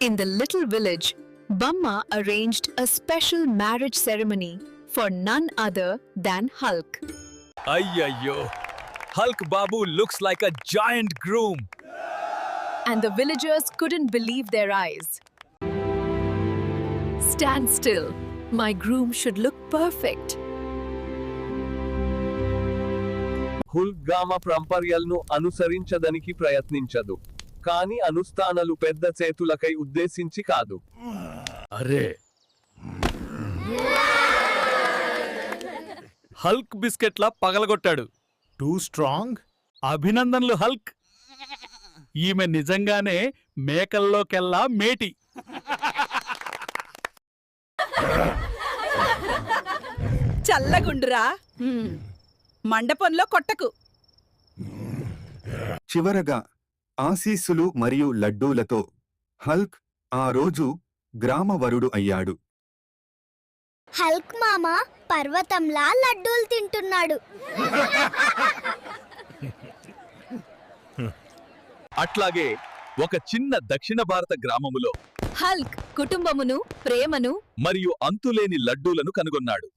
In the little village, Bamma arranged a special marriage ceremony for none other than Hulk. Ayyayyo, Hulk Babu looks like a giant groom. And the villagers couldn't believe their eyes. Stand still. My groom should look perfect. హుల్క్ గామ ప్రాంపర్యల్ను అనుసరించడానికి ప్రయత్నించదు, కానీ అనుష్ఠానాలు పెద్ద చేతులకై ఉద్దేశించి కాదు. అరే, Hulk బిస్కెట్లా పగలగొట్టాడు. Too strong. అభినందనలు Hulk. ఈమె నిజంగానే మేకల్లోకెల్లా మేటి. చల్లగుండురా, మండపంలో కొట్టకు. చివరగా ఆశీస్సులు మరియు లడ్డూలతో హల్క్ ఆ రోజు గ్రామవరుడు అయ్యాడు. హల్క్ మామ పర్వతంలా లడ్డూలు తింటున్నాడు. అట్లాగే ఒక చిన్న దక్షిణ భారత గ్రామములో హల్క్ కుటుంబమును, ప్రేమను మరియు అంతులేని లడ్డూలను కనుగొన్నాడు.